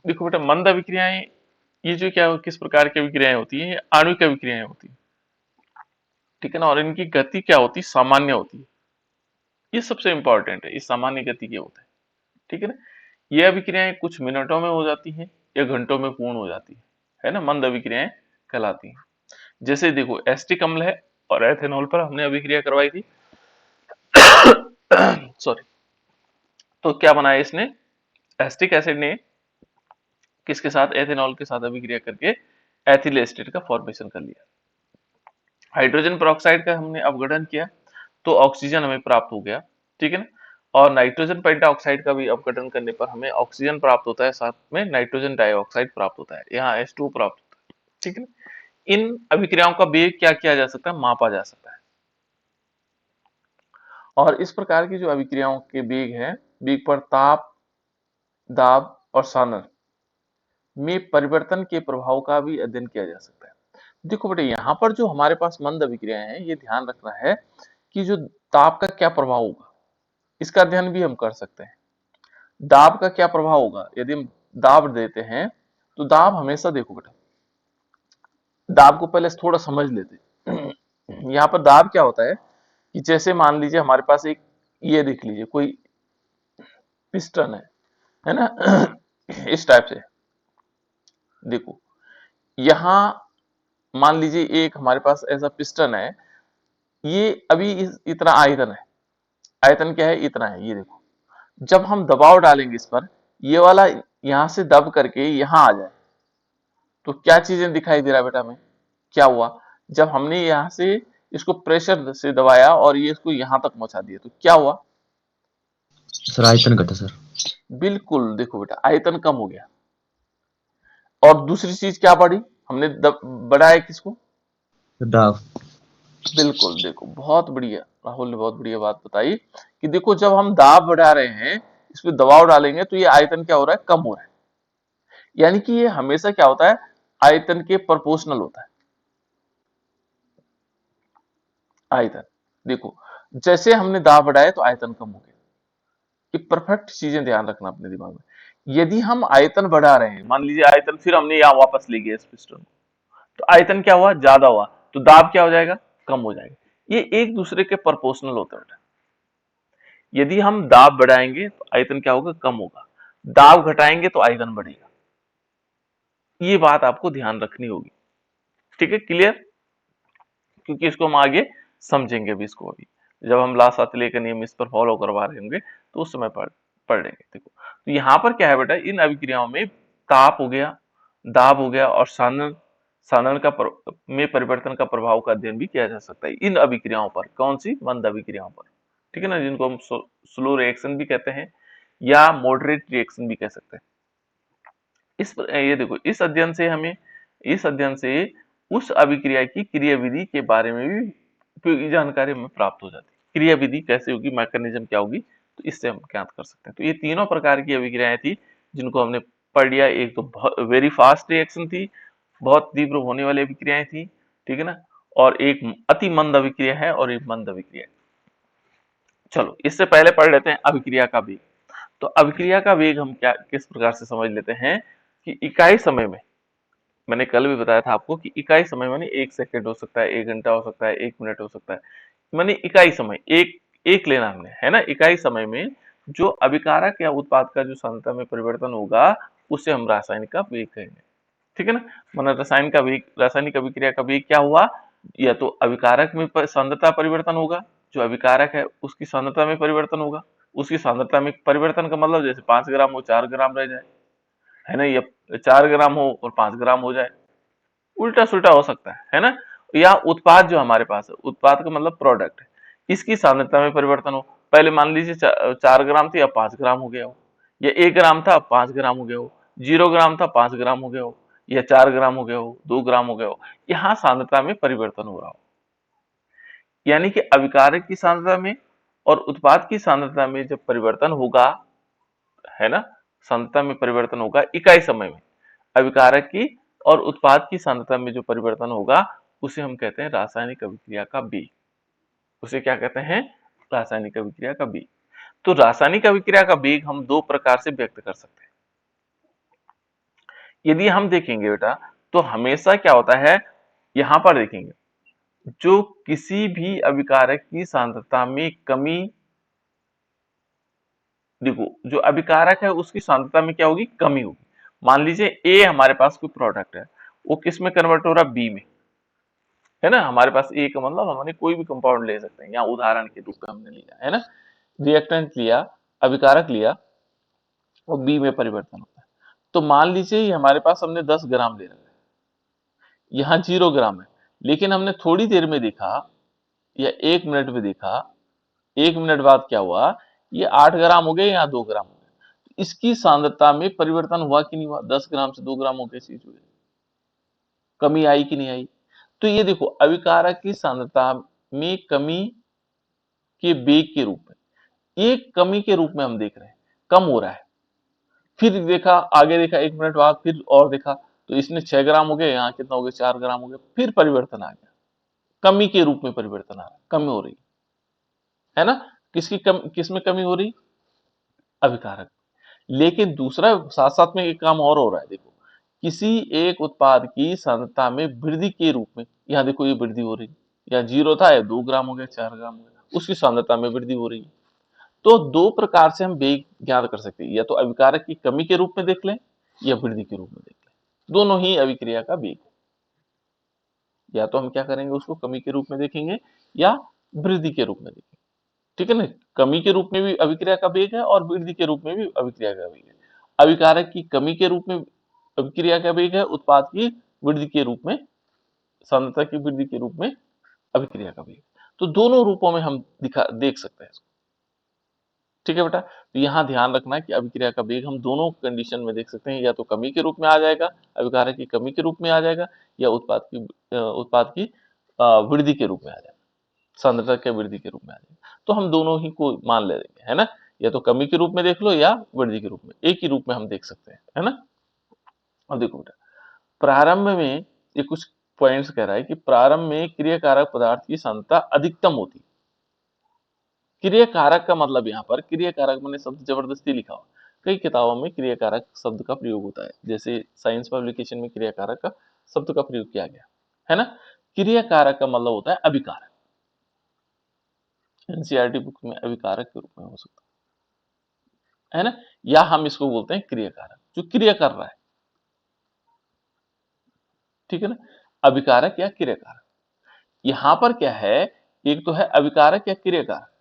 देखो बेटा, मंद अभिक्रियाएं ये जो क्या किस प्रकार की अभिक्रियाएं होती है, ये आणविक अभिक्रियाएं होती है, ठीक है ना। और इनकी गति क्या होती है, सामान्य होती है। ये सबसे इंपॉर्टेंट है, ये सामान्य गति के होता है, ठीक है ना। ये अभिक्रियाएं कुछ मिनटों में हो जाती हैं या घंटों में पूर्ण हो जाती है ना, मंद अभिक्रियाएं कहलाती हैं। जैसे देखो, एस्टिक अम्ल है और एथेनॉल पर हमने अभिक्रिया करवाई थी सॉरी। तो क्या बनाया इसने, एस्टिक एसिड ने किसके साथ, एथेनॉल के साथ अभिक्रिया करके एथिल एस्टेट का फॉर्मेशन कर लिया। हाइड्रोजन पेरोक्साइड का हमने अपघटन किया तो ऑक्सीजन हमें प्राप्त हो गया, ठीक है ना। और नाइट्रोजन पेंटाऑक्साइड का भी अपघटन करने पर हमें ऑक्सीजन प्राप्त होता है, साथ में नाइट्रोजन डाइऑक्साइड प्राप्त होता है, यहाँ H2 प्राप्त होता है, ठीक है ना। इन अभिक्रियाओं का वेग क्या किया जा सकता है, मापा जा सकता है। और इस प्रकार की जो अभिक्रियाओं के वेग है, वेग पर ताप, दाब और सानर में परिवर्तन के प्रभाव का भी अध्ययन किया जा सकता है। देखो बेटे, यहाँ पर जो हमारे पास मंद अभिक्रियाएं हैं, ये ध्यान रखना है कि जो ताप का क्या प्रभाव होगा, इसका अध्ययन भी हम कर सकते हैं। दाब का क्या प्रभाव होगा, यदि हम दाब देते हैं तो दाब हमेशा, देखो बेटा, दाब को पहले थोड़ा समझ लेते हैं। यहाँ पर दाब क्या होता है कि जैसे मान लीजिए हमारे पास एक, ये देख लीजिए कोई पिस्टन है ना इस टाइप से। देखो, यहाँ मान लीजिए एक हमारे पास ऐसा पिस्टन है, ये अभी इतना आयतन है, आयतन क्या है, इतना है, ये देखो। जब हम दबाव डालेंगे इस पर, ये वाला यहां से दब करके यहां आ जाए, तो क्या चीजें दिखाई दे रहा है बेटा हमें, क्या हुआ, जब हमने यहां से इसको प्रेशर से दबाया और ये इसको यहां तक पहुंचा दिया, तो क्या हुआ, सर आयतन घटा सर। बिल्कुल, देखो बेटा, आयतन कम हो गया। और दूसरी चीज क्या बढ़ी, हमने बढ़ाया किसको, दाब। बिल्कुल, देखो बहुत बढ़िया, राहुल ने बहुत बढ़िया बात बताई कि देखो जब हम दाब बढ़ा रहे हैं, इस पे दबाव डालेंगे तो ये आयतन क्या हो रहा है, कम हो रहा है। यानी कि ये हमेशा क्या होता है, आयतन के प्रोपोर्शनल होता है। आयतन, देखो, जैसे हमने दाब बढ़ाया तो आयतन कम हो गया। ये परफेक्ट चीजें ध्यान रखना अपने दिमाग में। यदि हम आयतन बढ़ा रहे हैं, मान लीजिए आयतन फिर हमने यहाँ वापस ले गया इस पिस्टन को, तो आयतन क्या हुआ, ज्यादा हुआ, तो दाब क्या हो जाएगा, कम हो जाएगा। ये एक दूसरे के प्रोपोर्शनल होते हैं बेटा। यदि हम दाब बढ़ाएंगे तो आयतन क्या होगा, कम होगा, दाब घटाएंगे तो आयतन बढ़ेगा। ये बात आपको ध्यान रखनी होगी, ठीक है, क्लियर। क्योंकि इसको हम आगे समझेंगे भी, इसको अभी जब हम लास्ट सातले का नियम इस पर फॉलो करवा रहे होंगे तो उस समय पढ़ लेंगे। देखो, तो यहाँ पर क्या है बेटा, इन अभिक्रियाओं में ताप हो गया, दाब हो गया और सानन सानन में परिवर्तन का प्रभाव का अध्ययन भी किया जा सकता है इन अभिक्रियाओं पर। कौन सी, मंद अभिक्रियाओं पर, ठीक है ना, जिनको हम स्लो रिएक्शन भी कहते हैं या मॉडरेट रिएक्शन भी कह सकते हैं। ये देखो, इस अध्ययन से उस अभिक्रिया की क्रियाविधि के बारे में भी उपयोगी जानकारी हमें प्राप्त हो जाती है। क्रियाविधि कैसे होगी, मैकेनिज्म क्या होगी, तो इससे हम ज्ञात कर सकते हैं। तो ये तीनों प्रकार की अभिक्रियाएं थी जिनको हमने पढ़ लिया। एक तो वेरी फास्ट रिएक्शन थी, बहुत तीव्र होने वाली अभिक्रियाएं थी, ठीक है ना। और एक अति मंद अभिक्रिया है और एक मंद अभिक्रिया है। चलो, इससे पहले पढ़ लेते हैं अभिक्रिया का वेग। तो अभिक्रिया का वेग हम क्या किस प्रकार से समझ लेते हैं कि इकाई समय में, मैंने कल भी बताया था आपको कि इकाई समय माने 1 सेकंड हो सकता है, 1 घंटा हो सकता है, 1 मिनट हो सकता है, माने इकाई समय एक एक लेना हमने, है ना। इकाई समय में जो अभिकारक या उत्पाद का जो सांद्रता में परिवर्तन होगा, उसे हम रासायनिक का वेग कहेंगे, ठीक है ना। माना रसायन का वेग, रासायनिक अभिक्रिया का वेग क्या हुआ, या तो अभिकारक में सांद्रता परिवर्तन होगा, जो अभिकारक है उसकी सांद्रता में परिवर्तन होगा। उसकी सांद्रता में परिवर्तन का मतलब जैसे 5 ग्राम हो 4 ग्राम रह जाए, है ना, या 4 ग्राम हो और 5 ग्राम हो जाए, उल्टा सुल्टा हो सकता है ना। या उत्पाद जो हमारे पास है, उत्पाद का मतलब प्रोडक्ट है, इसकी सांद्रता में परिवर्तन हो। पहले मान लीजिए 4 ग्राम थी, अब 5 ग्राम हो गया हो, या 1 ग्राम था अब 5 ग्राम हो गया हो, 0 ग्राम था 5 ग्राम हो गया हो, या 4 ग्राम हो गया हो, 2 ग्राम हो गया हो, यहाँ सांद्रता में परिवर्तन हो रहा हो। यानी कि अभिकारक की सांद्रता में और उत्पाद की सांद्रता में जब परिवर्तन होगा, है ना, सांद्रता में परिवर्तन होगा इकाई समय में, अभिकारक की और उत्पाद की सांद्रता में जो परिवर्तन होगा, उसे हम कहते हैं रासायनिक अभिक्रिया का वेग। उसे क्या कहते हैं, रासायनिक अभिक्रिया का वेग। तो रासायनिक अभिक्रिया का वेग हम दो प्रकार से व्यक्त कर सकते हैं। यदि हम देखेंगे बेटा तो हमेशा क्या होता है, यहां पर देखेंगे जो किसी भी अभिकारक की सांद्रता में कमी, देखो जो अभिकारक है उसकी सांद्रता में क्या होगी, कमी होगी। मान लीजिए ए हमारे पास कोई प्रोडक्ट है, वो किस में कन्वर्ट हो रहा है, बी में, है ना। हमारे पास ए का मतलब हमने कोई भी कंपाउंड ले सकते हैं, यहाँ उदाहरण के रूप में हमने लिया है ना, रिएक्टेंट लिया, अभिकारक लिया और बी में परिवर्तन होता है। तो मान लीजिए ये हमारे पास हमने 10 ग्राम ले रखा है, यहाँ 0 ग्राम है, लेकिन हमने थोड़ी देर में देखा या 1 मिनट में देखा, 1 मिनट बाद क्या हुआ, ये 8 ग्राम हो गए, यहाँ 2 ग्राम हो गए। इसकी सांद्रता में परिवर्तन हुआ कि नहीं हुआ, 10 ग्राम से 2 ग्राम हो गए, चीज हुई, कमी आई कि नहीं आई। तो ये देखो अभिकारक की सांद्रता में कमी के वेग के रूप में, एक कमी के रूप में हम देख रहे हैं, कम हो रहा है। फिर देखा, आगे देखा 1 मिनट बाद, फिर और देखा तो इसमें 6 ग्राम हो गए, यहाँ कितना हो गया, 4 ग्राम हो गए, फिर परिवर्तन आ गया, कमी के रूप में परिवर्तन आ रहा है, कमी हो रही है ना। किसमें कमी हो रही, अभिकारक। लेकिन दूसरा साथ साथ में एक काम और हो रहा है, देखो किसी एक उत्पाद की सांद्रता में वृद्धि के रूप में, यहाँ देखो ये वृद्धि हो रही है, या 0 था या 2 ग्राम हो गया, 4 ग्राम हो गया, उसकी सांद्रता में वृद्धि हो रही है। तो दो प्रकार से हम वेग ज्ञात कर सकते हैं, या तो अभिकारक की कमी के रूप में देख लें या वृद्धि के रूप में देख लें, दोनों ही अभिक्रिया का वेग है। या तो हम क्या करेंगे, उसको कमी के रूप में देखेंगे या वृद्धि के रूप में देखेंगे, ठीक है ना। कमी के रूप में भी अभिक्रिया का वेग है और वृद्धि के रूप में भी अभिक्रिया का वेग है। अभिकारक की कमी के रूप में अभिक्रिया का वेग है, उत्पाद की वृद्धि के रूप में, सांद्रता की वृद्धि के रूप में अभिक्रिया का वेग। तो दोनों रूपों में हम देख सकते हैं इसको, ठीक है बेटा। तो यहाँ ध्यान रखना कि अभिक्रिया का वेग हम दोनों कंडीशन में देख सकते हैं, या तो कमी के रूप में आ जाएगा, अभिकारक की कमी के रूप में आ जाएगा, या उत्पाद की वृद्धि के रूप में आ जाएगा, सांद्रता के वृद्धि के रूप में आ जाएगा। तो हम दोनों ही को मान लेंगे, है ना। या तो कमी के रूप में देख लो या वृद्धि के रूप में, एक ही रूप में हम देख सकते हैं, है ना। अब देखो बेटा, प्रारंभ में ये कुछ पॉइंट्स कह रहा है कि प्रारंभ में क्रियाकारक पदार्थ की सांद्रता अधिकतम होती है। क्रियाकारक का मतलब, यहाँ पर क्रियाकारक मैंने शब्द जबरदस्ती लिखा हुआ, कई किताबों में क्रियाकारक शब्द का प्रयोग होता है, जैसे साइंस पब्लिकेशन में क्रियाकारक का शब्द का प्रयोग किया गया है ना। क्रियाकारक का मतलब होता है अभिकारक, एनसीईआरटी बुक में अभिकारक के रूप में हो सकता है ना, या हम इसको बोलते हैं क्रियाकारक, जो क्रिया कर रहा है, ठीक है ना। अभिकारक या क्रियाकारक, यहां पर क्या है, एक तो है अभिकारक या क्रियाकारक,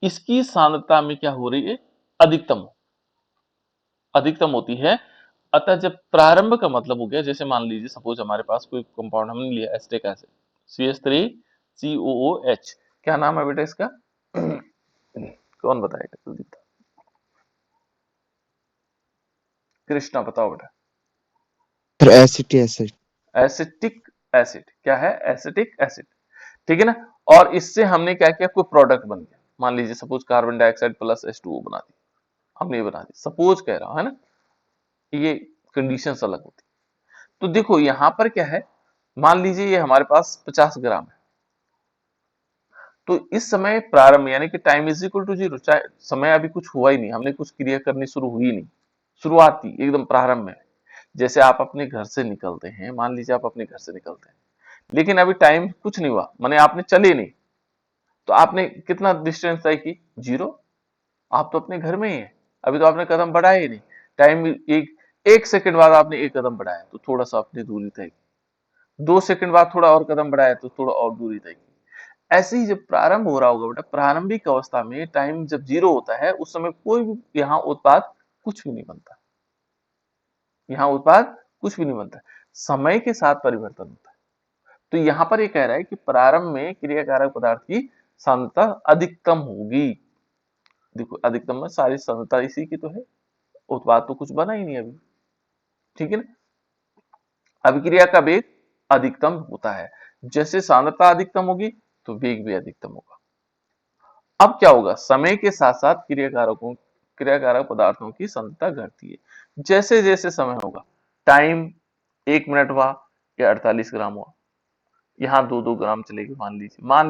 इसकी सांद्रता में क्या हो रही है, अधिकतम होती है। अतः जब प्रारंभ का मतलब हो गया, जैसे मान लीजिए सपोज हमारे पास कोई कंपाउंड हमने लिया एसिटिक एसिड CH3COOH, क्या नाम है बेटा इसका कौन बताएगा जल्दी बताओ, कृष्णा बताओ बेटा। फिर एसिड एसिड एसिटिक एसिड, क्या है, एसिटिक एसिड, ठीक है ना। और इससे हमने क्या किया, कोई प्रोडक्ट बन गया, मान लीजिए suppose carbon dioxide plus H2O बना दी, हमने ये बना दी, सपोज कह रहा हूं, है ना। ये कंडीशंस अलग होती। तो देखो यहां पर क्या है, मान लीजिए ये हमारे पास 50 ग्राम है, तो इस समय प्रारंभ यानी कि टाइम इज इक्वल टू 0, समय अभी कुछ हुआ ही नहीं, हमने कुछ क्रिया करनी शुरू हुई नहीं, शुरुआत थी एकदम प्रारंभ में। जैसे आप अपने घर से निकलते हैं, मान लीजिए आप अपने घर से निकलते हैं, लेकिन अभी टाइम कुछ नहीं हुआ, माने आपने चले नहीं, तो आपने कितना डिस्टेंस तय की, 0, आप तो अपने घर में ही है, अभी तो आपने कदम बढ़ाया ही नहीं। टाइम एक सेकंड बाद आपने एक कदम बढ़ाया तो थोड़ा सा अपनी दूरी तय की, 2 सेकंड बाद थोड़ा और कदम बढ़ाया तो थोड़ा और दूरी तय की। ऐसे ही जब प्रारंभ हो रहा होगा बेटा, प्रारंभिक अवस्था में टाइम जब 0 होता है, उस समय कोई भी यहाँ उत्पाद कुछ भी नहीं बनता, यहाँ उत्पाद कुछ भी नहीं बनता, समय के साथ परिवर्तन होता है। तो यहाँ पर ये कह रहा है कि प्रारंभ में क्रियाकारक पदार्थ की सांद्रता अधिकतम होगी। देखो अधिकतम में सारी सांद्रता इसी की तो है, उत्पाद तो कुछ बना ही नहीं अभी, ठीक है ना। अभिक्रिया का वेग अधिकतम होता है, जैसे सांद्रता अधिकतम होगी तो वेग भी अधिकतम होगा। अब क्या होगा, समय के साथ साथ क्रियाकारक पदार्थों की सांद्रता घटती है, जैसे जैसे समय होगा, टाइम 1 मिनट हुआ या 48 ग्राम हुआ, यहाँ 2-2 ग्राम चलेगी, मान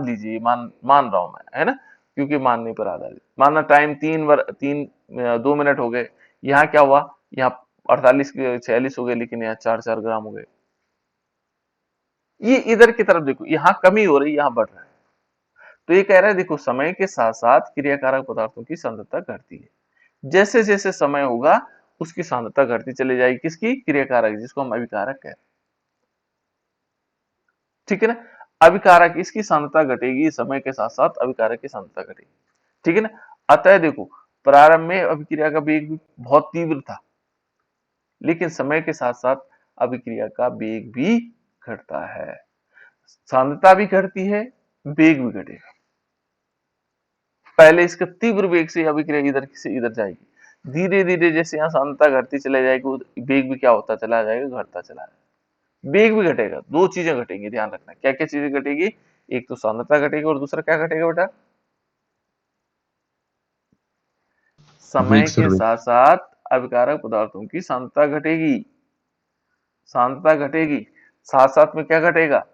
लीजिए मान रहा हूं मैं, है ना, क्योंकि मानने पर आधारित, मानना टाइम 2 मिनट हो गए, यहाँ क्या हुआ, यहाँ 48 के 46 हो गए, लेकिन यहाँ 4 ग्राम हो गए। ये इधर की तरफ देखो, यहाँ कमी हो रही है, यहाँ बढ़ रहा है। तो ये कह रहा है देखो, समय के साथ साथ क्रियाकारक पदार्थों की सांद्रता घटती है। जैसे जैसे समय होगा उसकी सांद्रता घटती चली जाएगी, किसकी? क्रियाकारक, जिसको हम अभिकारक कहते हैं। ठीक है ना? अभिकारक इसकी सांद्रता घटेगी, समय के साथ साथ अभिकारक की सांद्रता घटेगी। ठीक है ना? अतः देखो, प्रारंभ में अभिक्रिया का वेग भी बहुत तीव्र था, लेकिन समय के साथ साथ अभिक्रिया का वेग भी घटता है। सांद्रता भी घटती है, वेग भी घटेगा। पहले इसका तीव्र वेग से अभिक्रिया इधर से इधर जाएगी, धीरे धीरे जैसे यहाँ सांद्रता घटती चले जाएगी, वेग भी क्या होता चला जाएगा? घटता चला जाएगा। वेग भी घटेगा, दो चीजें घटेंगी, ध्यान रखना। क्या क्या चीजें घटेगी? एक तो सांद्रता घटेगी और दूसरा क्या घटेगा बेटा? समय वेग के सर, वेग। साथ साथ अभिकारक पदार्थों की सांद्रता घटेगी, सांद्रता घटेगी, साथ साथ में क्या घटेगा?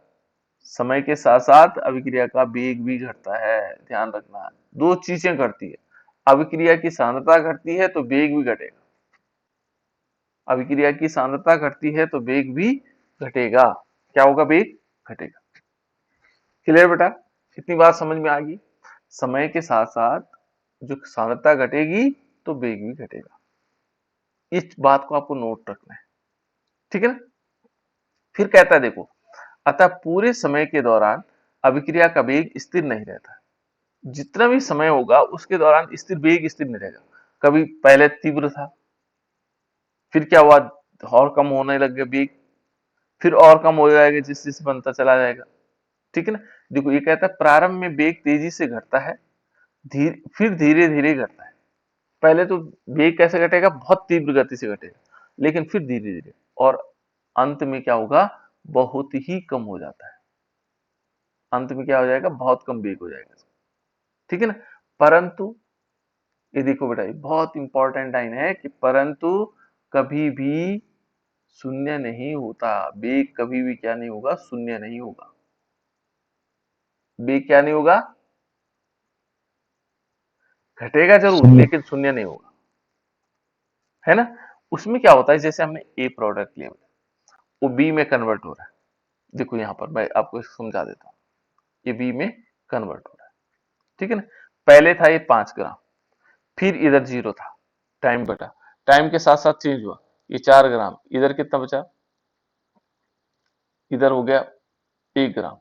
समय के साथ साथ अभिक्रिया का वेग भी घटता है, ध्यान रखना। दो चीजें घटती है, अभिक्रिया की सांद्रता घटती है तो वेग भी घटेगा, अभिक्रिया की सांद्रता घटती है तो वेग भी घटेगा। क्या होगा? वेग घटेगा। क्लियर बेटा? इतनी बात समझ में आ गई? समय के साथ साथ जो सांद्रता घटेगी तो वेग भी घटेगा। इस बात को आपको नोट रखना है, ठीक है ना? फिर कहता है देखो, अतः पूरे समय के दौरान अभिक्रिया का वेग स्थिर नहीं रहता। जितना भी समय होगा उसके दौरान स्थिर वेग स्थिर नहीं रहेगा। कभी पहले तीव्र था, फिर क्या हुआ? और कम होने लग गया वेग, फिर और कम हो जाएगा, जिस जिस बनता चला जाएगा। ठीक है ना? देखो, ये कहता है प्रारंभ में वेग तेजी से घटता है, फिर धीरे धीरे घटता है। पहले तो वेग कैसे घटेगा? बहुत तीव्र गति से घटेगा, लेकिन फिर धीरे धीरे, और अंत में क्या होगा? बहुत ही कम हो जाता है। अंत में क्या हो जाएगा? बहुत कम वेग हो जाएगा। ठीक है ना? परंतु ये देखो बेटा, ये बहुत इंपॉर्टेंट लाइन है कि परंतु कभी भी शून्य नहीं होता। वेग कभी भी क्या नहीं होगा? शून्य नहीं होगा। वेग क्या नहीं होगा? घटेगा जरूर, शून्य। लेकिन शून्य नहीं होगा, है ना? उसमें क्या होता है, जैसे हमने ए प्रोडक्ट लिया, वो बी में कन्वर्ट हो रहा है। देखो यहां पर मैं आपको समझा देता हूं, ये बी में कन्वर्ट हो रहा है। ठीक है ना? पहले था ये 5 ग्राम, फिर इधर 0 था, टाइम बटा, टाइम के साथ साथ चेंज हुआ, ये 4 ग्राम, इधर कितना बचा? इधर हो गया 1 ग्राम,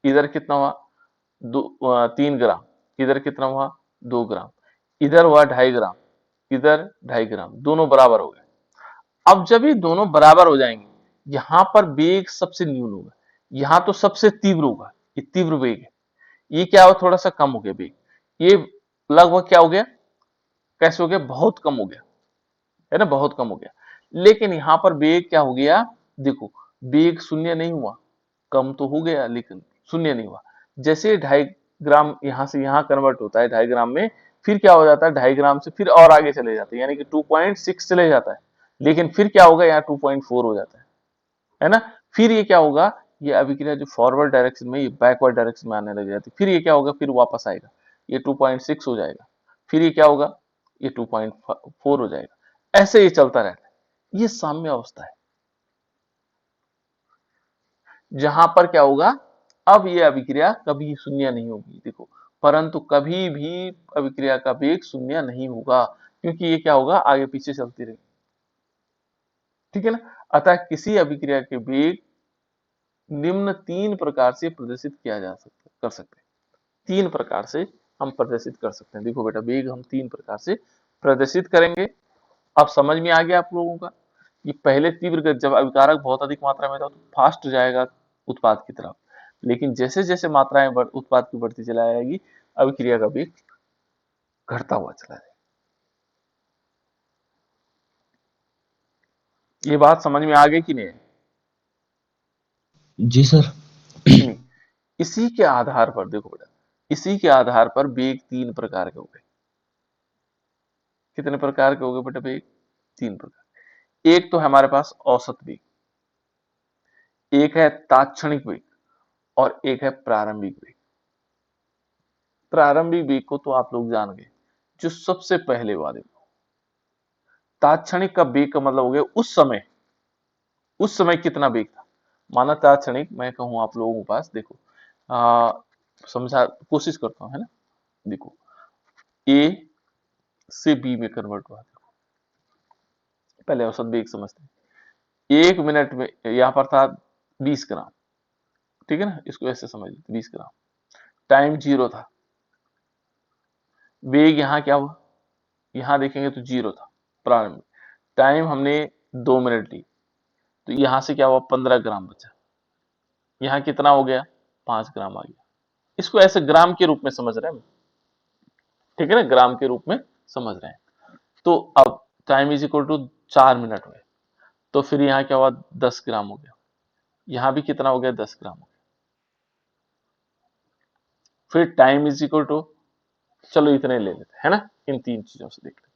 इधर कितना हुआ? 3 ग्राम, इधर कितना हुआ? 2 ग्राम, इधर हुआ 2.5 ग्राम, इधर 2.5 ग्राम, दोनों बराबर हो गए। अब जब ये दोनों बराबर हो जाएंगे, यहां पर वेग सबसे न्यून होगा, यहां तो सबसे तीव्र होगा, ये तीव्र वेग है। ये क्या हो? थोड़ा सा कम हो गया वेग, ये लगभग क्या हो गया? कैसे हो गया? बहुत कम हो गया, है ना? बहुत कम हो गया। लेकिन यहां पर वेग क्या हो गया? देखो, वेग शून्य नहीं हुआ, कम तो हो गया लेकिन शून्य नहीं हुआ। जैसे 2.5 ग्राम यहां से यहां कन्वर्ट होता है 2.5 ग्राम में, फिर क्या हो जाता है? 2.5 ग्राम से फिर और आगे चले जाते हैं, यानी कि 2.6 चले जाता है, लेकिन फिर क्या होगा? यहाँ 2.4 हो जाता है ना? फिर ये क्या होगा? ये अभिक्रिया जो फॉरवर्ड डायरेक्शन में, ये बैकवर्ड डायरेक्शन में आने लग जाती है। फिर ये क्या होगा? फिर वापस आएगा, ये 2.6 हो जाएगा, फिर ये क्या होगा? ये 2.4 हो जाएगा। ऐसे ये चलता रहता है। ये साम्य अवस्था है, जहां पर क्या होगा? अब ये अभिक्रिया कभी शून्य नहीं होगी। देखो, परंतु कभी भी अभिक्रिया का वेग शून्य नहीं होगा, क्योंकि ये क्या होगा? आगे पीछे चलती रहेगी। ठीक है ना? अतः किसी अभिक्रिया के वेग निम्न 3 प्रकार से प्रदर्शित किया जा सकता कर सकते हैं। 3 प्रकार से हम प्रदर्शित कर सकते हैं। देखो बेटा, वेग हम 3 प्रकार से प्रदर्शित करेंगे। अब समझ में आ गया आप लोगों का? ये पहले तीव्र गति, जब अभिकारक बहुत अधिक मात्रा में था तो फास्ट जाएगा उत्पाद की तरफ, लेकिन जैसे जैसे मात्राएं उत्पाद की बढ़ती चला जाएगी, अभिक्रिया का वेग घटता हुआ चला जाएगा। ये बात समझ में आ गई कि नहीं? जी सर। नहीं, इसी के आधार पर देखो बेटा, इसी के आधार पर वेग 3 प्रकार के हो गए। कितने प्रकार के हो गए बेटा वेग? 3 प्रकार। एक तो हमारे पास औसत वेग, एक है तात्क्षणिक वेग, और एक है प्रारंभिक वेग। प्रारंभिक वेग को तो आप लोग जान गए, जो सबसे पहले वाले। तात्क्षणिक का वेग का मतलब हो गया उस समय कितना वेग था। माना तात्क्षणिक मैं कहूं आप लोगों के पास, देखो समझा कोशिश करता हूं, है ना। देखो ए से बी में कन्वर्ट हुआ, पहले औसत वेग समझते हैं। 1 मिनट में यहां पर था 20 ग्राम, ठीक है ना, इसको ऐसे समझ लेते 20 ग्राम। टाइम 0 था, वेग यहां क्या हुआ, यहां देखेंगे तो 0 था प्रारंभ। टाइम हमने 2 मिनट ली, तो यहां से क्या हुआ 15 ग्राम बचा, यहां कितना हो गया 5 ग्राम आ गया। इसको ऐसे ग्राम के रूप में समझ रहे हैं, ठीक है ना, ग्राम के रूप में समझ रहे हैं। तो अब time is equal to 4 minute हुए, तो फिर यहाँ क्या हुआ 10 ग्राम हो गया, यहां भी कितना हो गया 10 ग्राम हो गया। फिर टाइम इज इक्वल टू, चलो इतने ले लेते है ना, इन तीन चीजों से देख लेते।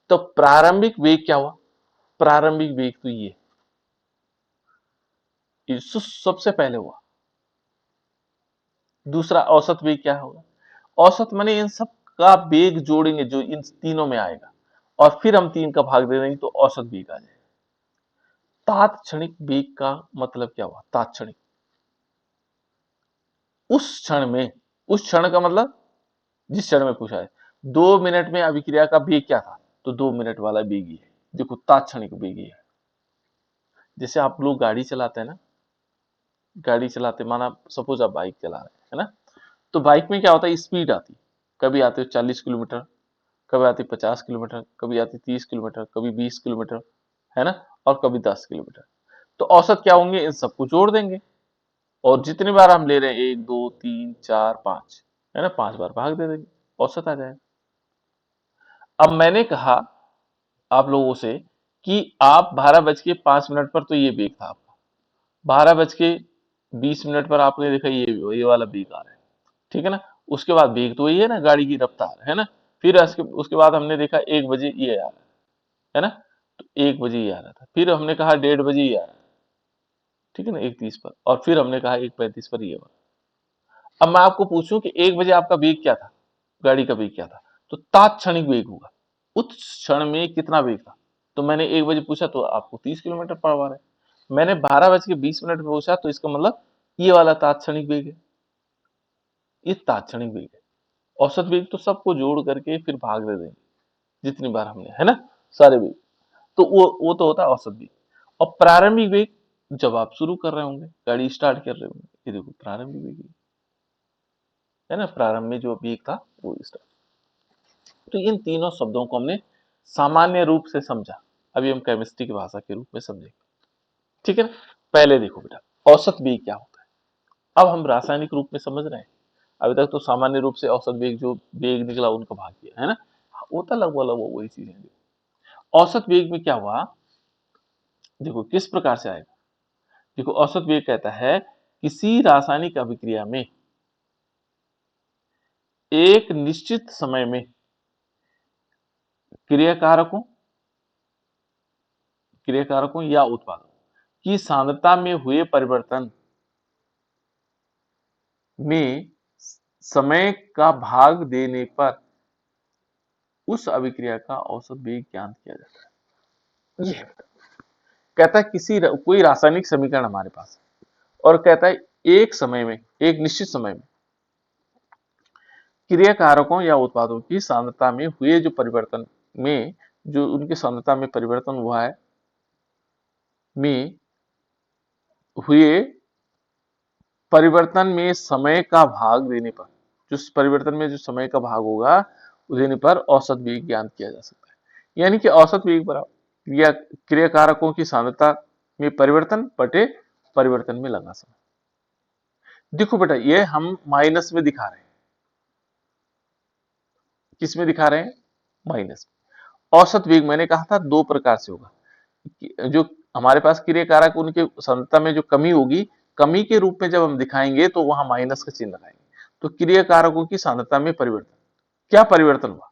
तो प्रारंभिक वेग क्या हुआ, प्रारंभिक वेग तो ये सबसे पहले हुआ। दूसरा औसत वेग क्या होगा, औसत माने इन सब का वेग जोड़ेंगे जो इन तीनों में आएगा, और फिर हम 3 का भाग दे देंगे तो औसत वेग आ जाएगा। तात्क्षणिक वेग का मतलब क्या हुआ, तात्क्षणिक उस क्षण में, उस क्षण का मतलब जिस क्षण में पूछा है 2 मिनट में अभिक्रिया का वेग क्या था, तो 2 मिनट वाला वेग ही है। देखो तात्क्षणिक वेग ही है। जैसे आप लोग गाड़ी चलाते हैं ना, गाड़ी चलाते माना सपोज आप बाइक चला रहे हैं, है ना, तो बाइक में क्या होता है स्पीड आती, कभी आते हो 40 किलोमीटर, कभी आती 50 किलोमीटर, कभी आती 30 किलोमीटर, कभी 20 किलोमीटर, है ना, और कभी 10 किलोमीटर। तो औसत क्या होंगे, इन सबको जोड़ देंगे और जितनी बार हम ले रहे हैं 1 2 3 4 5, है ना, 5 बार भाग दे देंगे, औसत आ जाएगा। अब मैंने कहा आप लोगों से कि आप 12:05 पर तो ये वेग था आपका, 12:20 पर आपने देखा ये वाला वेग आ रहा है, ठीक है ना। उसके बाद वेग तो वही है ना, गाड़ी की रफ्तार, है ना। फिर उसके बाद हमने देखा 1 बजे ये आ रहा है ना, तो 1 बजे ये आ रहा था, फिर हमने कहा 1:30 ये आ रहा है, ठीक है ना, 1:30 पर, और फिर हमने कहा 1:35 पर ये वाला। अब मैं आपको पूछूं कि 1 बजे आपका वेग क्या था, गाड़ी का वेग क्या था, तो तात्क्षणिक वेग होगा, उस क्षण में कितना वेग था। तो मैंने 1 बजे पूछा तो आपको 30 किलोमीटर पर आवर है, मैंने 12:20 पे पूछा तो इसका मतलब ये वाला तात्क्षणिक वेग है, ये तात्क्षणिक वेग है। औसत वेग तो सबको जोड़ करके फिर भाग दे देंगे जितनी बार हमने, है ना, सारे वेग। तो वो तो होता है औसत वेग। और प्रारंभिक वेग जब आप शुरू कर रहे होंगे, गाड़ी स्टार्ट कर रहे होंगे, ये देखो प्रारंभिक वेग है ना, प्रारंभ में जो वेग था वो स्टार्ट। तो इन तीनों शब्दों को हमने सामान्य रूप से समझा, अभी हम केमिस्ट्री की भाषा के रूप में समझेंगे, ठीक है ना। पहले देखो बेटा औसत वेग क्या होता है, अब हम रासायनिक रूप में समझ रहे हैं। अभी तक तो सामान्य रूप से औसत वेग जो वेग निकला उनका भाग किया, है ना, वो तो लगभग वही चीज है। औसत वेग में क्या हुआ, देखो किस प्रकार से आएगा। देखो औसत वेग कहता है किसी रासायनिक अभिक्रिया में एक निश्चित समय में क्रियाकारकों क्रियाकारकों या उत्पादों की सांद्रता में हुए परिवर्तन में समय का भाग देने पर उस अभिक्रिया का औसत वेग ज्ञात किया जाता है। ये कहता है कोई रासायनिक समीकरण हमारे पास है और कहता है एक समय में, एक निश्चित समय में क्रियाकारकों या उत्पादों की सांद्रता में हुए जो परिवर्तन में, जो उनकी सांद्रता में परिवर्तन हुआ है, में हुए परिवर्तन में समय का भाग देने पर, जो परिवर्तन में जो समय का भाग होगा देने पर औसत वेग ज्ञात किया जा सकता है। यानी कि औसत वेग बराबर क्रियाकारकों की सांद्रता में परिवर्तन बटे परिवर्तन में लगा समय। देखो बेटा ये हम माइनस में दिखा रहे हैं, किस में दिखा रहे हैं, माइनस में। औसत वेग मैंने कहा था दो प्रकार से होगा, जो हमारे पास क्रियाकारक उनके सांद्रता में जो कमी होगी, कमी के रूप में जब हम दिखाएंगे तो वहां माइनस का चिन्ह लगाएंगे। तो क्रियाकारकों की सांद्रता में परिवर्तन, क्या परिवर्तन हुआ,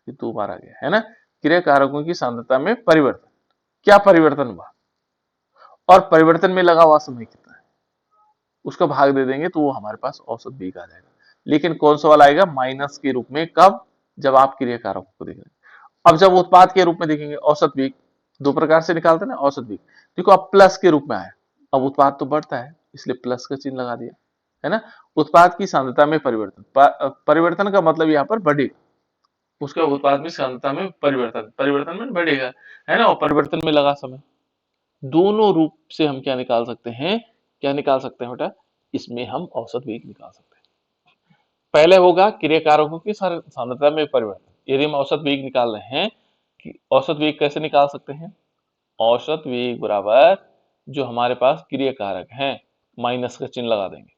ये दो बार आ गया है ना, क्रियाकारकों की सांद्रता में परिवर्तन, क्या परिवर्तन हुआ, और परिवर्तन में लगा हुआ समय कितना है, उसका भाग दे देंगे तो वो हमारे पास औसत वेग आ जाएगा। लेकिन कौन सा वाला आएगा, माइनस के रूप में, कब, जब आप क्रियाकारकों को देख रहे हैं। अब जब उत्पाद के रूप में देखेंगे औसत वेग, दो प्रकार से निकालते हैं ना औसत वेग। देखो अब प्लस के रूप में आया, अब उत्पाद तो बढ़ता है इसलिए प्लस का चिन्ह लगा दिया, है ना। उत्पाद की सांद्रता में परिवर्तन, परिवर्तन का मतलब यहाँ पर बढ़ेगा, उसका उत्पाद में सांद्रता में परिवर्तन, परिवर्तन में बढ़ेगा, है ना। और परिवर्तन में लगा समय, दोनों रूप से हम क्या निकाल सकते हैं, क्या निकाल सकते हैं बेटा, इसमें हम औसत वेग निकाल सकते हैं। पहले होगा क्रियाकारकों की सांद्रता में परिवर्तन। यदि हम औसत वेग निकाल रहे हैं कि औसत वेग कैसे निकाल सकते हैं, औसत वेग बराबर जो हमारे पास क्रियाकारक है माइनस का चिन्ह लगा देंगे,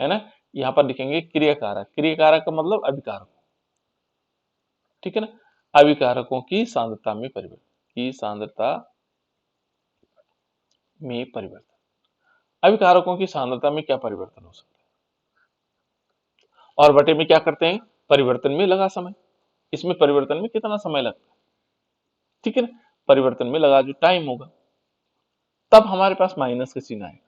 है ना। यहां पर लिखेंगे क्रियाकारक, क्रियाकारक का मतलब अभिकारक, ठीक है ना। अभिकारकों की सांद्रता में परिवर्तन, की सांद्रता में परिवर्तन, अभिकारकों की सांद्रता में क्या परिवर्तन हो सकता है, और बटे में क्या करते हैं, परिवर्तन में लगा समय, इसमें परिवर्तन में कितना समय लगता है, ठीक है ना। परिवर्तन में लगा जो टाइम होगा, तब हमारे पास माइनस का चिन्ह आएगा।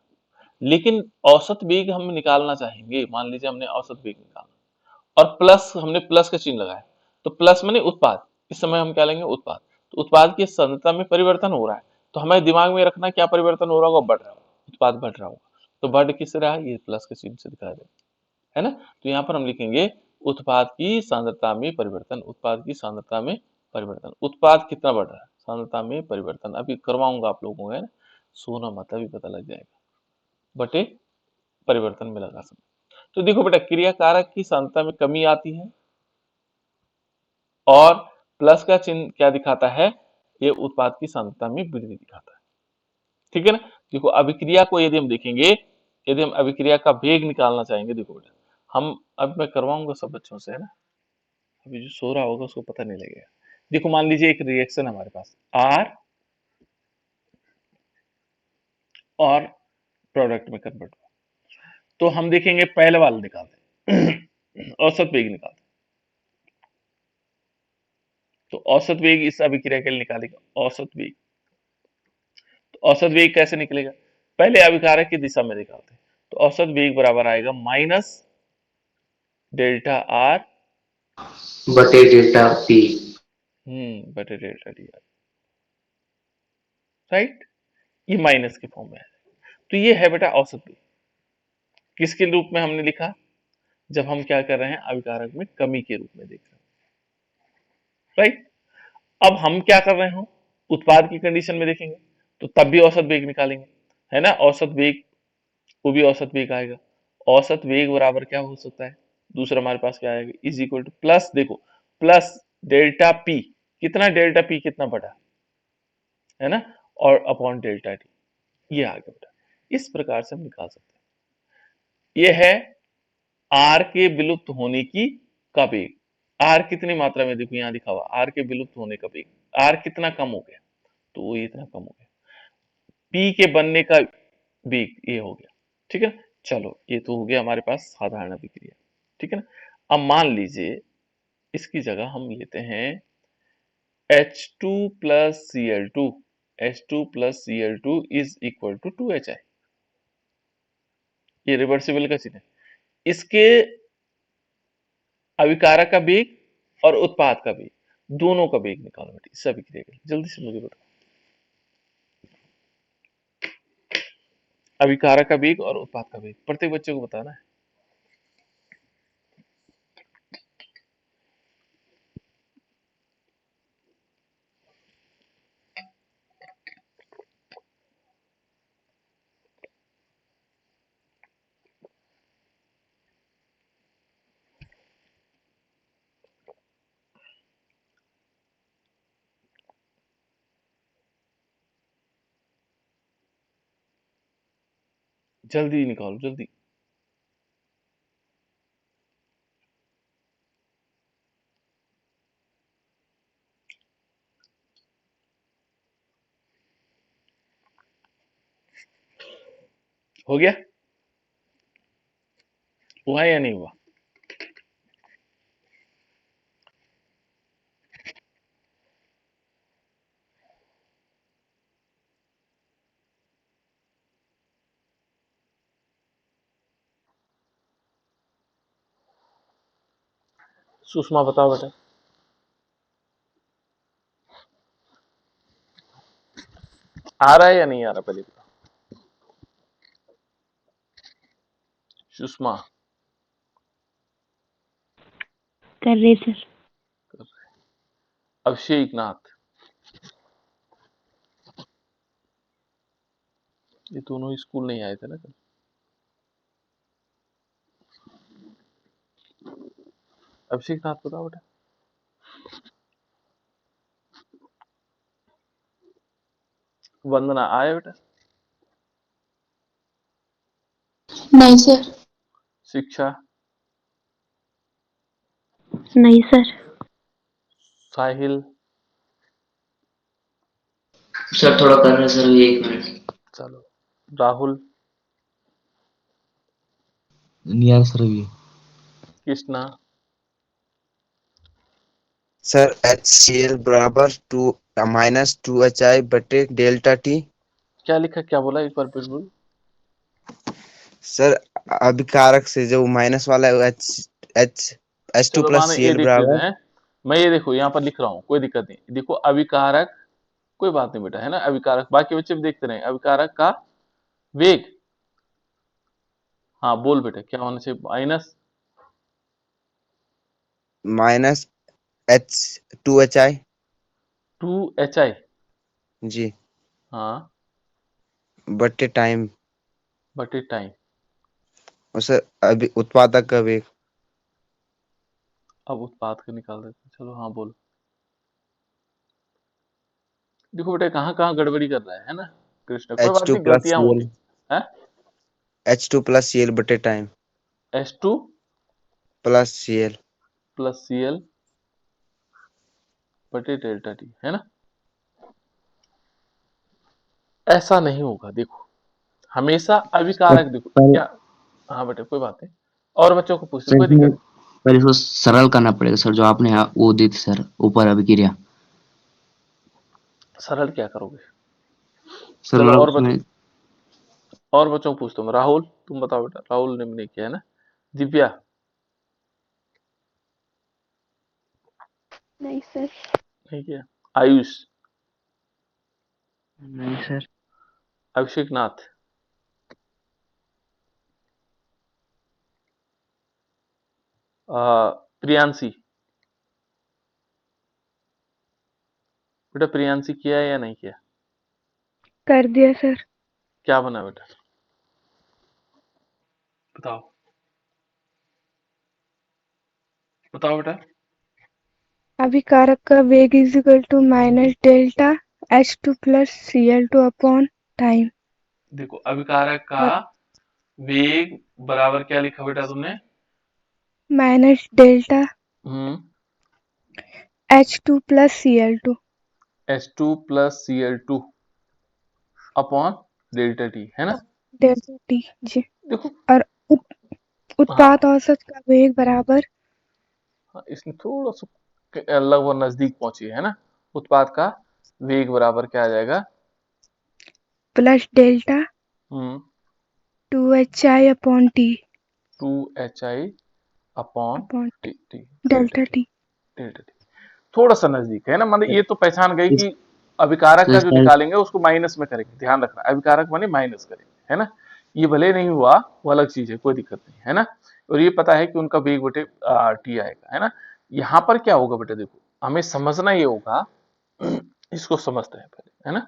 लेकिन औसत वेग हम निकालना चाहेंगे, मान लीजिए हमने औसत वेग निकालना और प्लस, हमने प्लस का चिन्ह लगाया, तो प्लस माने उत्पाद, इस समय हम क्या लेंगे उत्पाद, तो उत्पाद की सांद्रता में परिवर्तन हो रहा है, तो हमें दिमाग में रखना क्या परिवर्तन हो रहा होगा, बढ़ रहा होगा, उत्पाद बढ़ रहा होगा, तो बढ़ किस रहा है, ये प्लस के चिन्ह से दिखा दे, है ना। तो यहाँ पर हम लिखेंगे उत्पाद की सांद्रता में परिवर्तन, उत्पाद की सांद्रता में परिवर्तन, उत्पाद कितना बढ़ रहा है, सांद्रता में परिवर्तन, अभी करवाऊंगा आप लोगों को, है ना, सोना मत, अभी पता लग जाएगा, बटे परिवर्तन में लगा समय। तो देखो बेटा क्रियाकारक की सांद्रता में कमी आती है और प्लस का चिन्ह क्या दिखाता है, ये उत्पाद की सांद्रता में वृद्धि दिखाता है, ठीक है ना। देखो अभिक्रिया को यदि हम देखेंगे, यदि हम अभिक्रिया का वेग निकालना चाहेंगे, देखो बेटा हम, अब मैं करवाऊंगा सब बच्चों से, है ना, अभी जो सो रहा होगा उसको पता नहीं लगेगा। देखो मान लीजिए एक रिएक्शन हमारे पास आर और प्रोडक्ट में कन्वर्ट हुआ, तो हम देखेंगे पहले वाला निकालते हैं औसत वेग निकालते हैं, तो औसत वेग इस अभिक्रिया के लिए निकालेगा औसत वेग, तो औसत वेग कैसे निकलेगा, पहले अभिकारक की दिशा में निकालते हैं, तो औसत वेग बराबर आएगा माइनस डेल्टा आर बटे डेल्टा पी। बटे डेल्टा डी आर, राइट, ये माइनस के फॉर्म में है। तो ये है बेटा औसत वेग, किसके रूप में हमने लिखा, जब हम क्या कर रहे हैं अभिकारक में कमी के रूप में देख रहे हैं, राइट। अब हम क्या कर रहे हो, उत्पाद की कंडीशन में देखेंगे तो तब भी औसत वेग निकालेंगे, है ना, औसत वेग, वो भी औसत वेग आएगा, औसत वेग बराबर क्या हो सकता है, दूसरा हमारे पास क्या आएगा, इज इक्वल टू प्लस, देखो प्लस डेल्टा पी, कितना डेल्टा पी कितना बड़ा, है ना, और अपॉन डेल्टा टी, ये आ गया बेटा, इस प्रकार से हम निकाल सकते हैं। ये है आर के विलुप्त होने की का वेग, आर कितनी मात्रा में, देखो यहाँ लिखा हुआ आर के विलुप्त होने का वेग, आर कितना कम हो गया, तो वो इतना कम हो गया, पी के बनने का वेग ये हो गया, ठीक है ना। चलो ये तो हो गया हमारे पास साधारण अभिक्रिया, ठीक है ना। अब मान लीजिए इसकी जगह हम लेते हैं H2 plus Cl2, H2 plus Cl2 is equal to 2HI, ये रिवर्सिबल का चिन्ह है, इसके अभिकारक का वेग और उत्पाद का वेग, दोनों का वेग निकालो बेटी इस अभिक्रिया के लिए, जल्दी से मुझे बताओ, अभिकारक का वेग और उत्पाद का वेग प्रत्येक बच्चे को बताना है। जल्दी निकालो जल्दी, हो गया, हुआ या नहीं हुआ, सुषमा बताओ बेटा। आ रहा है या नहीं आ रहा पहले बताओ। सुषमा कर रहे सर। अभिषेक नाथ, ये दोनों स्कूल नहीं आए थे ना कल। अभिषेक नाथ बताओ बेटा। वंदना आए बेटा। नहीं सर। शिक्षा, नहीं सर। साहिल, सर थोड़ा कर रहे सर, 1 मिनट। चलो राहुल, नहीं आ रहा सर अभी। कृष्णा, सर HCl बराबर -2HI बटे डेल्टा टी। क्या लिखा, क्या बोला एक बार फिर बोल। सर अभिकारक से जो माइनस वाला है H2 चलो प्लस माने ये Cl देख लेते बराबर। हैं। मैं ये देखो यहाँ पर लिख रहा हूँ, कोई दिक्कत नहीं। देखो अभिकारक, कोई बात नहीं बेटा, है ना। अभिकारक बाकी बच्चे भी देखते रहे। अभिकारक का वेग, हाँ बोल बेटा क्या होना चाहिए। -2HI। 2HI, जी। हाँ बटे टाइम। बटे टाइम। और सर अभी उत्पादक का वेग। अब उत्पाद का निकाल देते हैं। चलो हाँ बोलो। देखो बेटा कहाँ कहाँ गड़बड़ी कर रहा है ना कृष्ण। कोई बात H2 नहीं, प्लस गलतियां Cl। होंगी। है H2 प्लस Cl बटे time H2 plus Cl। Plus Cl बटे डेल्टा टी, है ना। ऐसा नहीं होगा देखो, हमेशा सर अभिकारक देखो पर क्या। हाँ बेटा कोई बात नहीं, और बच्चों को पूछते, सर कोई इसमें दिक्कत नहीं। पर इसको सरल करना पड़ेगा सर, जो आपने यहाँ वो दी थी सर, ऊपर अभिक्रिया। सरल क्या करोगे। सर चलो मतलब और उसमें और बच्चों को पूछता हूँ। राहुल तुम बताओ बेटा। राहुल ने भी नहीं किया है ना। दिव्या, नहीं सर। नहीं किया। आयुष, नहीं सर। अभिषेक नाथ, प्रियांशी, बेटा प्रियांशी किया है या नहीं किया। कर दिया सर। क्या बना बेटा बताओ, बताओ बेटा। अभिकारक का वेग is equal to minus delta H2 plus Cl2 upon time. देखो अभिकारक का वेग बराबर क्या लिखा बेटा तुमने। Minus delta hmm H2 plus Cl2 H2 plus Cl2 upon delta t, है ना। डेल्टा टी जी। देखो और उत्पाद हाँ, औसत का वेग बराबर हाँ इसमें थोड़ा सा लगभग नजदीक पहुंची है ना। उत्पाद का वेग बराबर क्या आ जाएगा। प्लस डेल्टा हम्म 2HI upon T 2HI upon upon T T delta delta T, T. Delta T थोड़ा सा नजदीक है ना। मतलब ये तो पहचान गई इस, कि अभिकारक तो का जो इसका निकालेंगे उसको माइनस में करेंगे। ध्यान रखना, अभिकारक माने माइनस करेंगे, है ना। ये भले नहीं हुआ वो अलग चीज है, कोई दिक्कत नहीं है ना। और ये पता है कि उनका वेग बटे टी आएगा, है ना। यहाँ पर क्या होगा बेटा, देखो हमें समझना ये होगा। इसको समझते हैं पहले, है ना।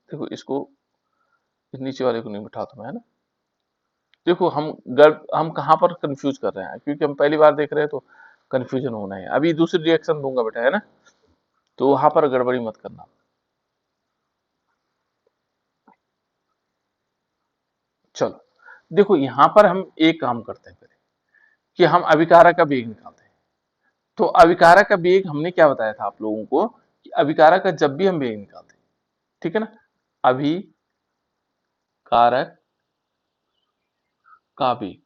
देखो इसको, इस नीचे वाले को नहीं बिठाता मैं, है ना। देखो हम कहाँ पर कंफ्यूज कर रहे हैं, क्योंकि हम पहली बार देख रहे हैं तो कंफ्यूजन होना है। अभी दूसरी रिएक्शन दूंगा बेटा, है ना। तो वहां पर गड़बड़ी मत करना। चलो देखो यहां पर हम एक काम करते हैं पहले, कि हम अभिकारक का वेग निकालते हैं। तो अभिकारक का वेग हमने क्या बताया था आप लोगों को, कि अभिकारक का जब भी हम वेग निकालते हैं, ठीक है ना, अभिकारक का वेग,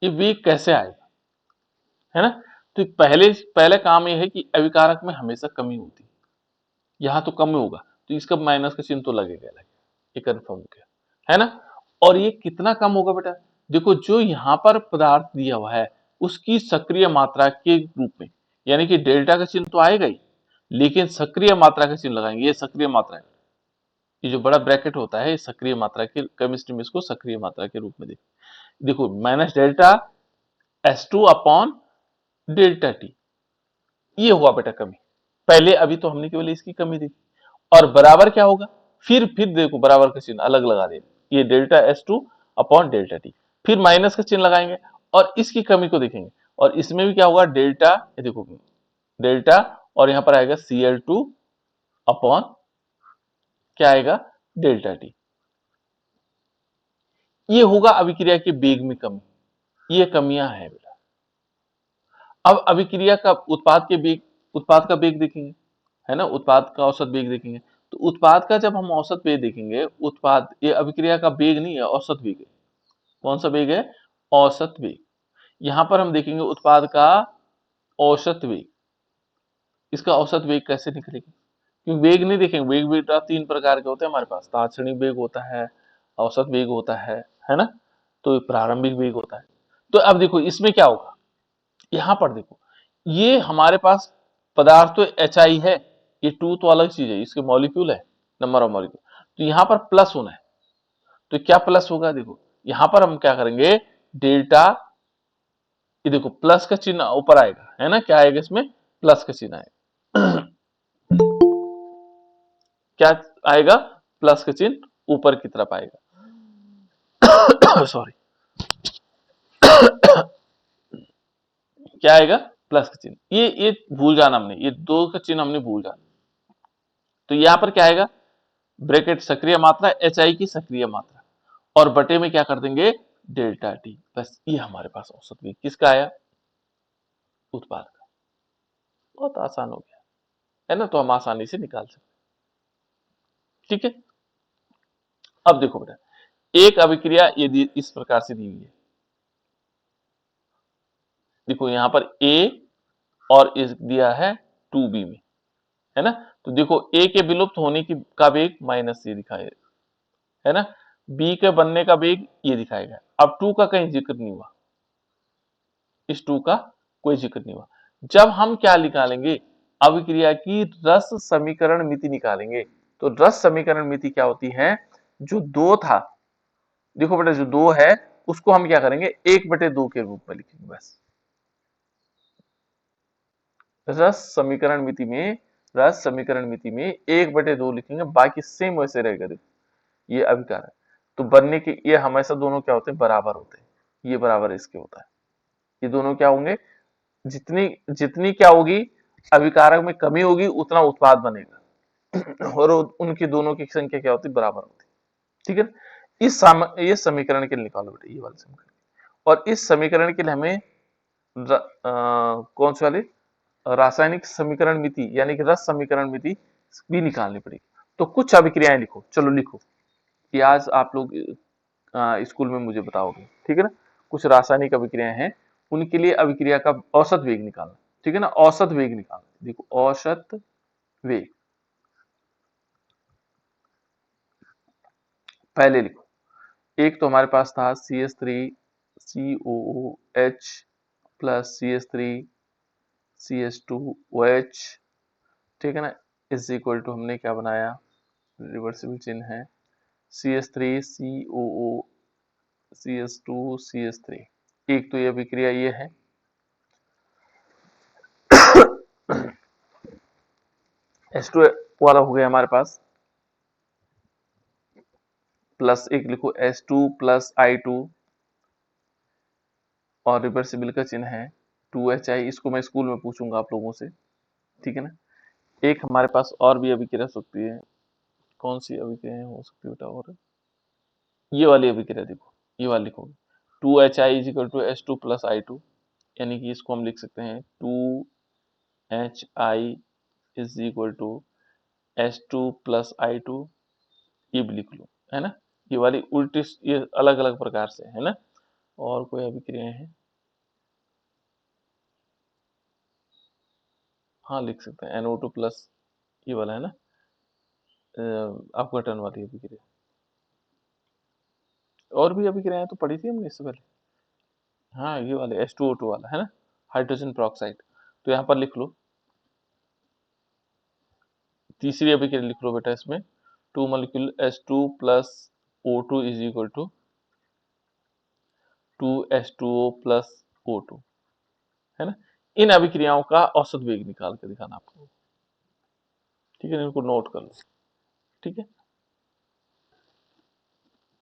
ये वेग कैसे आएगा, है ना। तो पहले काम ये है कि अभिकारक में हमेशा कमी होती है। यहाँ तो कम होगा तो इसका माइनस का चिन्ह तो लगेगा, ये कंफर्म हो गया, है ना। और ये कितना कम होगा बेटा, देखो जो यहाँ पर पदार्थ दिया हुआ है उसकी सक्रिय मात्रा के रूप में, यानी कि डेल्टा का चिन्ह तो आएगा ही, लेकिन सक्रिय मात्रा का चिन्ह लगाएंगे, ये सक्रिय मात्रा है, ये जो बड़ा ब्रैकेट होता है ये सक्रिय मात्रा के, केमिस्ट्री में इसको सक्रिय मात्रा के रूप में देखो minus delta S2 upon delta T, ये हुआ बेटा कमी। पहले अभी तो हमने केवल इसकी कमी देखी, और बराबर क्या होगा, फिर देखो बराबर का चिन्ह अलग लगा दे, ये delta S2 upon delta T, फिर माइनस का चिन्ह लगाएंगे और इसकी कमी को देखेंगे, और इसमें भी क्या होगा डेल्टा, ये देखो डेल्टा, और यहां पर आएगा Cl2 अपॉन क्या आएगा डेल्टा टी। ये होगा अभिक्रिया के वेग में कमी, ये कमियां है बेटा। अब अभिक्रिया का उत्पाद के वेग, उत्पाद का वेग देखेंगे, है ना, उत्पाद का औसत वेग देखेंगे। तो उत्पाद का जब हम औसत वेग देखेंगे, उत्पाद, ये अभिक्रिया का वेग नहीं है, औसत वेग है। कौन सा वेग है, औसत वेग। यहां पर हम देखेंगे उत्पाद का औसत वेग, इसका औसत वेग कैसे निकलेगा, क्योंकि वेग नहीं देखेंगे, वेग बेटा तीन प्रकार के होते हैं हमारे पास, तात्क्षणिक वेग होता है, औसत वेग होता है ना, तो प्रारंभिक वेग होता है। तो अब देखो इसमें क्या होगा, यहां पर देखो ये हमारे पास पदार्थ तो HI है, ये 2 तो अलग चीज है, इसके मॉलिक्यूल है, नंबर ऑफ मॉलिक्यूल, तो यहां पर प्लस होना है, तो क्या प्लस होगा, देखो यहां पर हम क्या करेंगे डेल्टा, ये देखो प्लस का चिन्ह ऊपर आएगा, है ना, क्या आएगा इसमें प्लस का चिन्ह आएगा क्या आएगा, प्लस का चिन्ह ऊपर की तरफ आएगा सॉरी क्या आएगा प्लस का चिन्ह, ये भूल जाना हमने, ये दो का चिन्ह हमने भूल जाना। तो यहां पर क्या आएगा, ब्रैकेट सक्रिय मात्रा HI की सक्रिय मात्रा, और बटे में क्या कर देंगे डेल्टा टी, बस ये हमारे पास औसत वेग किसका आया, उत्पाद का। बहुत आसान हो गया, है ना, तो हम आसानी से निकाल सकते, ठीक है। अब देखो बेटा, एक अभिक्रिया यदि इस प्रकार से दी हुई है, देखो यहां पर A और इस दिया है 2B में, है ना, तो देखो A के विलुप्त होने की का वेग माइनस ये दिखाएगा, है ना, B के बनने का वेग ये दिखाएगा। अब 2 का कहीं जिक्र नहीं हुआ, इस 2 का कोई जिक्र नहीं हुआ। जब हम क्या निकालेंगे, अभिक्रिया की रस समीकरण मिति निकालेंगे, तो रस समीकरण मिति क्या होती है, जो 2 था, देखो बेटा जो 2 है उसको हम क्या करेंगे 1/2 के रूप में लिखेंगे, बस रस समीकरण मिति में, रस समीकरण मिति में 1/2 लिखेंगे, बाकी सेम वैसे रहेगा। देखो ये अभिकार है, तो बनने के ये हमेशा दोनों क्या होते हैं बराबर होते हैं, ये बराबर इसके होता है, ये दोनों क्या होंगे, जितनी जितनी क्या होगी अभिकारक में कमी होगी उतना उत्पाद बनेगा और उनकी दोनों की संख्या क्या होती है बराबर होती है, ठीक है। ये समीकरण के लिए निकालो बेटा, ये वाले समीकरण, और इस समीकरण के लिए हमें कौन सी वाली रासायनिक समीकरण मिति यानी कि रस समीकरण मिति भी निकालनी पड़ेगी। तो कुछ अभिक्रियाएं लिखो, चलो लिखो, कि आज आप लोग स्कूल में मुझे बताओगे, ठीक है ना। कुछ रासायनिक अभिक्रियाएं हैं, उनके लिए अभिक्रिया का औसत वेग निकालना, ठीक है ना, औसत वेग निकालना। देखो औसत वेग पहले लिखो, एक तो हमारे पास था CH3COOH प्लस CH3CH2OH, ठीक है ना, इज इक्वल टू हमने क्या बनाया, रिवर्सिबल चिन्ह है CH3COO CH2CH3, एक तो ये अभिक्रिया ये है H2 वाला हो गया हमारे पास, प्लस एक लिखो H2 प्लस I2 और रिवर्सिबल का चिन्ह है 2HI, इसको मैं स्कूल में पूछूंगा आप लोगों से, ठीक है ना। एक हमारे पास और भी अभिक्रिया सकती है, कौन सी अभिक्रिया हो सकती है बेटा, और ये वाली अभिक्रिया देखो, ये वाली लिखोगे 2HI is equal to H2 plus I2, यानी कि इसको हम लिख सकते हैं 2HI is equal to H2 plus I2, ये भी लिख लो, है ना। ये वाली उल्टी, ये अलग अलग प्रकार से है ना। और कोई अभिक्रियाएं हैं, हाँ लिख सकते हैं NO2 प्लस, ये वाला है ना अपघटन वाली अभिक्रिया। और भी अभिक्रियाएं तो पढ़ी थी हमने इससे पहले, हाँ ये वाले H2O2 वाला है ना, हाइड्रोजन पेरोक्साइड, तो यहाँ पर लिख लो तीसरी अभिक्रिया लिख लो बेटा इसमें, 2 molecule H2 plus O2 is equal to 2H2O plus O2, है ना। इन अभिक्रियाओं का औसत वेग निकाल के दिखाना आपको, ठीक है, इनको नोट कर लो, ठीक है।